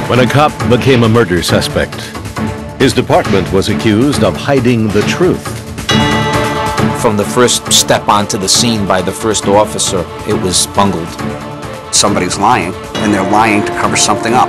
When a cop became a murder suspect, his department was accused of hiding the truth. From the first step onto the scene by the first officer, it was bungled. Somebody's lying, and they're lying to cover something up.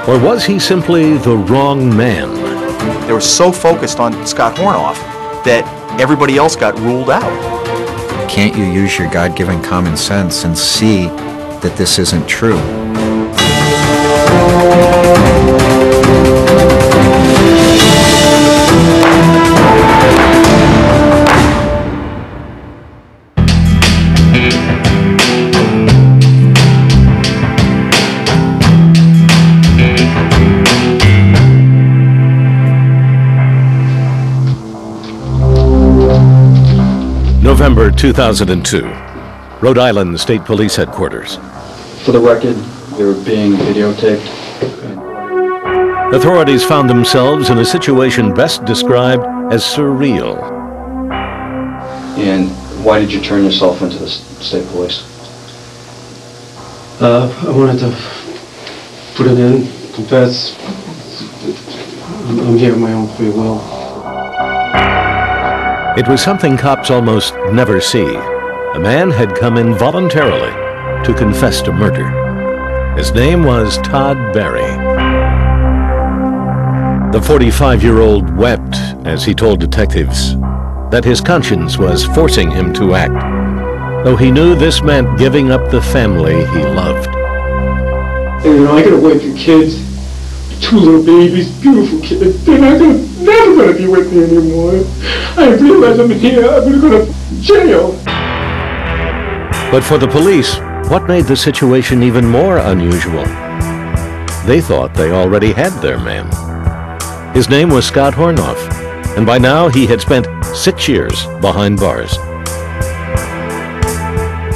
Or was he simply the wrong man? They were so focused on Scott Hornoff that everybody else got ruled out. Can't you use your God-given common sense and see that this isn't true? November 2002, Rhode Island State Police Headquarters. For the record, you're being videotaped. Authorities found themselves in a situation best described as surreal. And why did you turn yourself into the state police? I wanted to put it in, confess. I'm here of my own free will. It was something cops almost never see. A man had come in voluntarily to confess to murder. His name was Todd Barry. The 45-year-old wept as he told detectives that his conscience was forcing him to act, though he knew this meant giving up the family he loved. You know, I got a wife and kids, 2 little babies, beautiful kids. They're never gonna be with me anymore. I realize I'm here, I'm gonna go to jail. But for the police, what made the situation even more unusual? They thought they already had their man. His name was Scott Hornoff, and by now he had spent 6 years behind bars.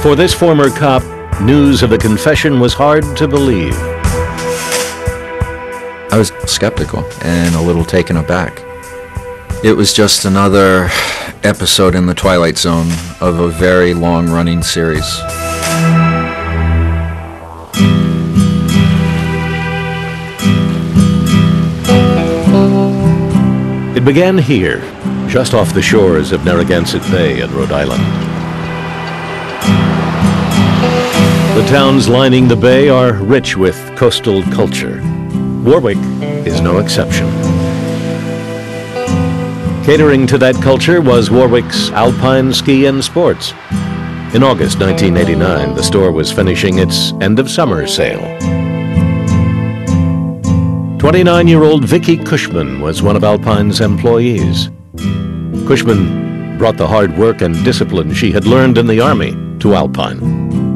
For this former cop, news of the confession was hard to believe. I was skeptical and a little taken aback. It was just another episode in the Twilight Zone of a very long-running series. It began here, just off the shores of Narragansett Bay in Rhode Island. The towns lining the bay are rich with coastal culture. Warwick is no exception. Catering to that culture was Warwick's Alpine Ski and Sports. In August 1989, the store was finishing its end-of-summer sale. 29-year-old Vicki Cushman was one of Alpine's employees. Cushman brought the hard work and discipline she had learned in the Army to Alpine,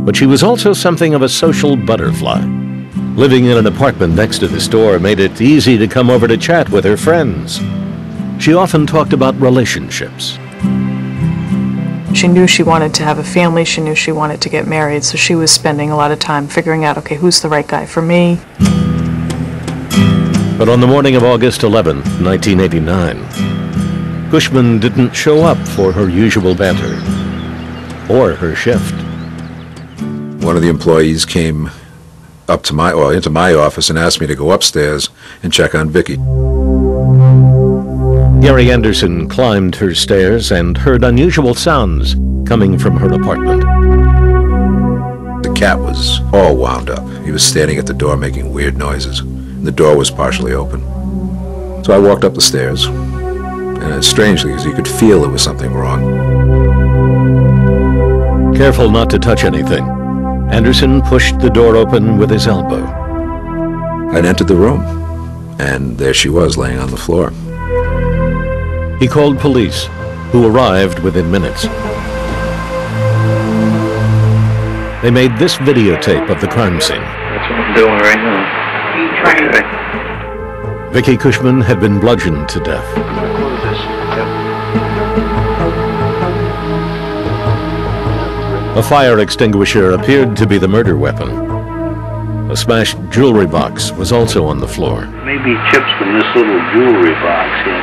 but she was also something of a social butterfly. Living in an apartment next to the store made it easy to come over to chat with her friends. She often talked about relationships. She knew she wanted to have a family, she knew she wanted to get married, so she was spending a lot of time figuring out, okay, who's the right guy for me? But on the morning of August 11, 1989, Cushman didn't show up for her usual banter or her shift. One of the employees came up to into my office and asked me to go upstairs and check on Vicki. Gary Anderson climbed her stairs and heard unusual sounds coming from her apartment. The cat was all wound up. He was standing at the door making weird noises. The door was partially open. So I walked up the stairs, and strangely, as you could feel there was something wrong. Careful not to touch anything, Anderson pushed the door open with his elbow. I'd entered the room, and there she was laying on the floor. He called police, who arrived within minutes. They made this videotape of the crime scene. That's what I'm doing right now. Okay. Vicki Cushman had been bludgeoned to death. A fire extinguisher appeared to be the murder weapon. A smashed jewelry box was also on the floor. Maybe chips from this little jewelry box here.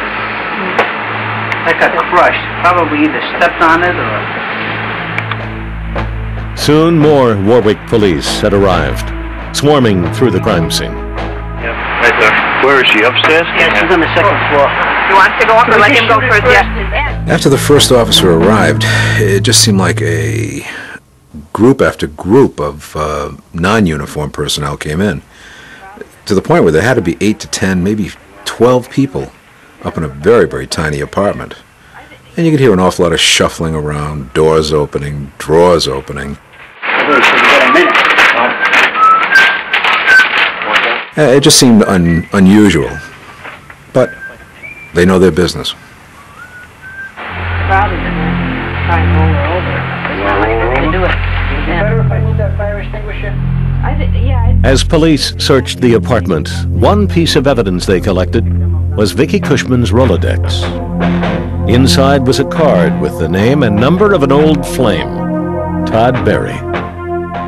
That got crushed. Probably either stepped on it or... Soon more Warwick police had arrived, swarming through the crime scene. Right there. Where is she, upstairs? Yeah, she's on the second floor. You want to go up or let him go first? Yeah. After the first officer arrived, it just seemed like a group after group of non-uniformed personnel came in, to the point where there had to be 8 to 10, maybe 12 people up in a very, very tiny apartment. And you could hear an awful lot of shuffling around, doors opening, drawers opening. It just seemed unusual, but they know their business. Probably try and roll her over. It's not like they're going to do it. Is it better if I move that fire extinguisher? As police searched the apartment, one piece of evidence they collected was Vicky Cushman's Rolodex. Inside was a card with the name and number of an old flame, Todd Barry.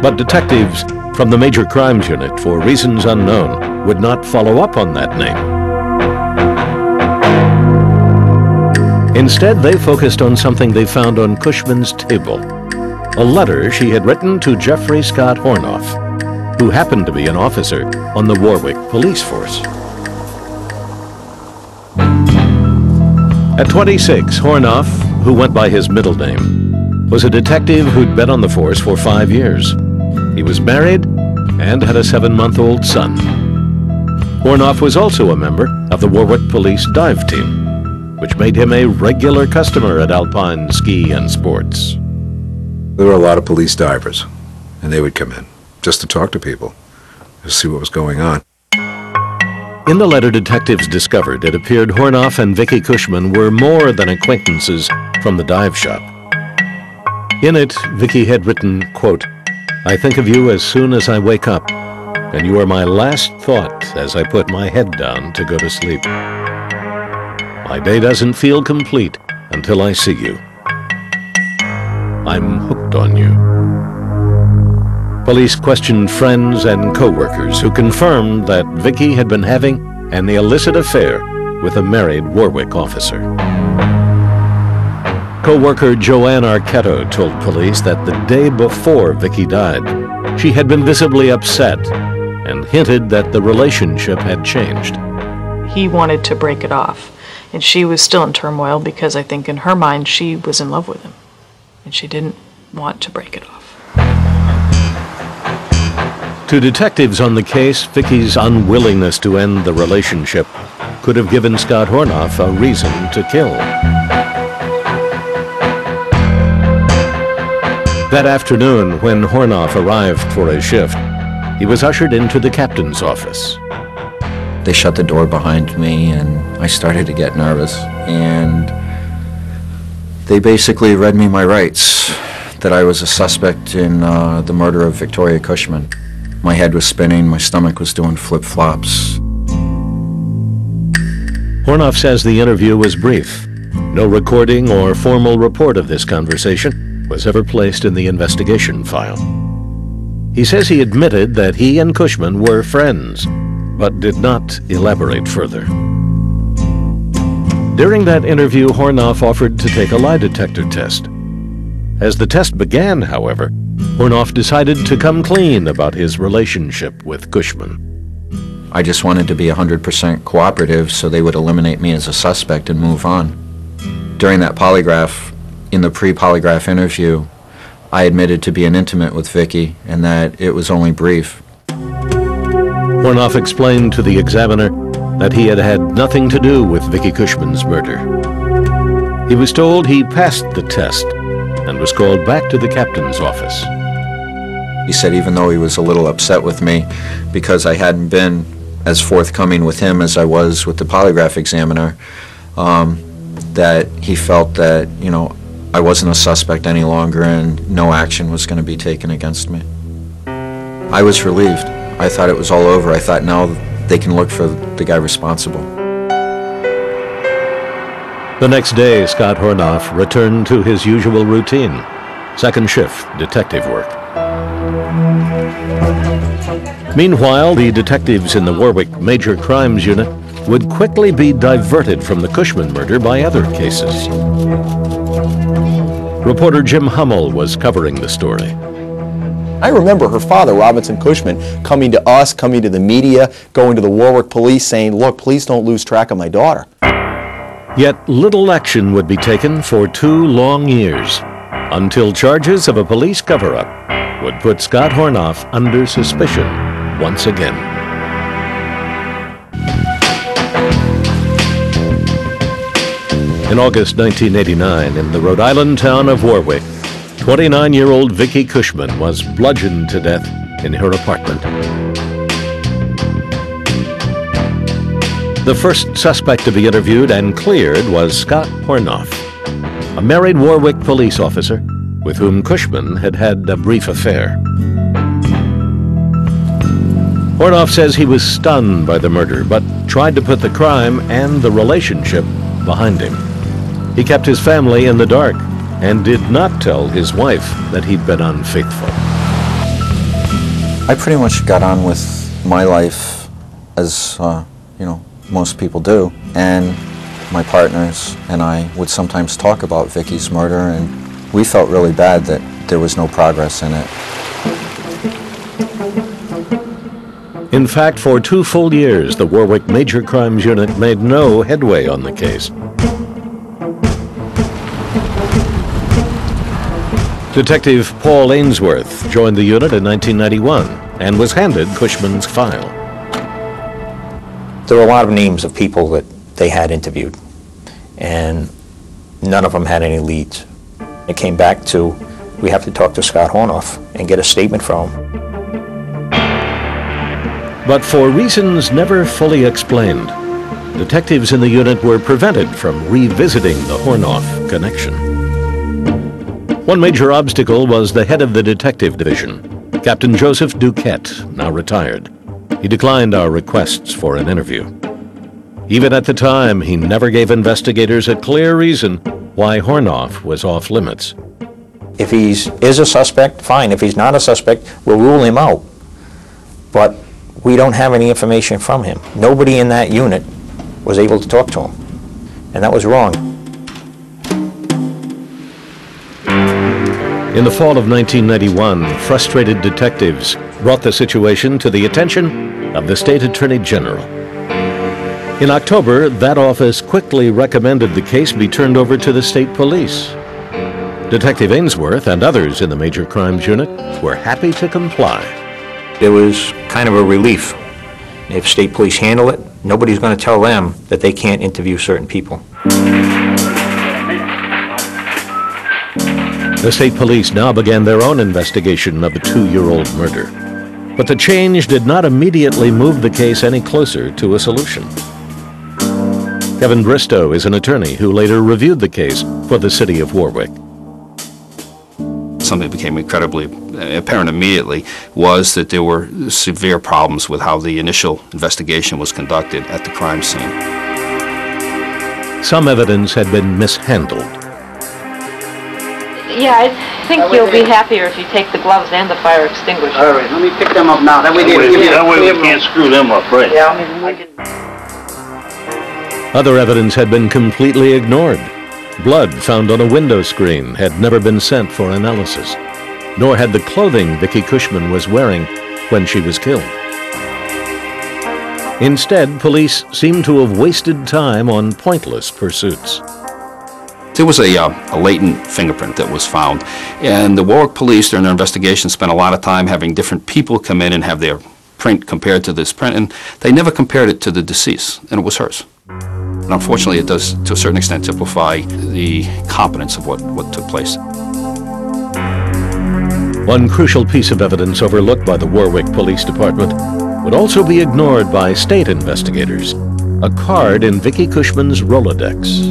But detectives from the Major Crimes Unit, for reasons unknown, would not follow up on that name. Instead, they focused on something they found on Cushman's table, a letter she had written to Jeffrey Scott Hornoff, who happened to be an officer on the Warwick police force. At 26, Hornoff, who went by his middle name, was a detective who'd been on the force for 5 years. He was married and had a 7-month-old son. Hornoff was also a member of the Warwick Police dive team, which made him a regular customer at Alpine Ski and Sports. There were a lot of police divers, and they would come in just to talk to people, to see what was going on. In the letter detectives discovered, it appeared Hornoff and Vicky Cushman were more than acquaintances from the dive shop. In it, Vicky had written, quote, "I think of you as soon as I wake up, and you are my last thought as I put my head down to go to sleep. My day doesn't feel complete until I see you. I'm hooked on you." Police questioned friends and co-workers who confirmed that Vicky had been having an illicit affair with a married Warwick officer. Co-worker Joanne Arquetto told police that the day before Vicky died, she had been visibly upset and hinted that the relationship had changed. He wanted to break it off, and she was still in turmoil because I think in her mind she was in love with him, and she didn't want to break it off. To detectives on the case, Vicky's unwillingness to end the relationship could have given Scott Hornoff a reason to kill. That afternoon, when Hornoff arrived for his shift, he was ushered into the captain's office. They shut the door behind me, and I started to get nervous. And they basically read me my rights, that I was a suspect in the murder of Victoria Cushman. My head was spinning, my stomach was doing flip-flops. Hornoff says the interview was brief. No recording or formal report of this conversation was ever placed in the investigation file. He says he admitted that he and Cushman were friends, but did not elaborate further. During that interview, Hornoff offered to take a lie detector test. As the test began, however, Hornoff decided to come clean about his relationship with Cushman. I just wanted to be 100% cooperative so they would eliminate me as a suspect and move on. During that polygraph, in the pre-polygraph interview, I admitted to being intimate with Vicky and that it was only brief. Hornoff explained to the examiner that he had had nothing to do with Vicky Cushman's murder. He was told he passed the test and was called back to the captain's office. He said even though he was a little upset with me because I hadn't been as forthcoming with him as I was with the polygraph examiner, that he felt that, you know, I wasn't a suspect any longer and no action was going to be taken against me. I was relieved. I thought it was all over. I thought now they can look for the guy responsible. The next day, Scott Hornoff returned to his usual routine, second shift detective work. Meanwhile, the detectives in the Warwick Major Crimes Unit would quickly be diverted from the Cushman murder by other cases. Reporter Jim Hummel was covering the story. I remember her father, Robinson Cushman, coming to us, coming to the media, going to the Warwick police saying, look, please don't lose track of my daughter. Yet little action would be taken for 2 long years, until charges of a police cover-up would put Scott Hornoff under suspicion once again. In August 1989, in the Rhode Island town of Warwick, 29-year-old Vicky Cushman was bludgeoned to death in her apartment. The first suspect to be interviewed and cleared was Scott Hornoff, a married Warwick police officer with whom Cushman had had a brief affair. Hornoff says he was stunned by the murder, but tried to put the crime and the relationship behind him. He kept his family in the dark and did not tell his wife that he'd been unfaithful. I pretty much got on with my life as, most people do, and my partners and I would sometimes talk about Vicky's murder, and we felt really bad that there was no progress in it. In fact, for 2 full years, the Warwick Major Crimes Unit made no headway on the case. Detective Paul Ainsworth joined the unit in 1991 and was handed Cushman's file. There were a lot of names of people that they had interviewed, and none of them had any leads. It came back to, we have to talk to Scott Hornoff and get a statement from him. But for reasons never fully explained, detectives in the unit were prevented from revisiting the Hornoff connection. One major obstacle was the head of the detective division, Captain Joseph Duquette, now retired. He declined our requests for an interview. Even at the time, he never gave investigators a clear reason why Hornoff was off limits. If he is a suspect, fine. If he's not a suspect, we'll rule him out. But we don't have any information from him. Nobody in that unit was able to talk to him, and that was wrong. In the fall of 1991, frustrated detectives brought the situation to the attention of the State Attorney General. In October, that office quickly recommended the case be turned over to the state police. Detective Ainsworth and others in the Major Crimes Unit were happy to comply. It was kind of a relief. If state police handle it, nobody's going to tell them that they can't interview certain people. The state police now began their own investigation of the 2-year-old murder. But the change did not immediately move the case any closer to a solution. Kevin Bristow is an attorney who later reviewed the case for the city of Warwick. Something that became incredibly apparent immediately was that there were severe problems with how the initial investigation was conducted at the crime scene. Some evidence had been mishandled. Yeah, I think you'll be happier if you take the gloves and the fire extinguisher. All right, let me pick them up now. That way we can't screw them up, right? Yeah. Other evidence had been completely ignored. Blood found on a window screen had never been sent for analysis, nor had the clothing Vicky Cushman was wearing when she was killed. Instead, police seemed to have wasted time on pointless pursuits. There was a latent fingerprint that was found, and the Warwick police during their investigation spent a lot of time having different people come in and have their print compared to this print, and they never compared it to the deceased, and it was hers. And unfortunately, it does, to a certain extent, typify the competence of what took place. One crucial piece of evidence overlooked by the Warwick Police Department would also be ignored by state investigators: a card in Vicky Cushman's Rolodex.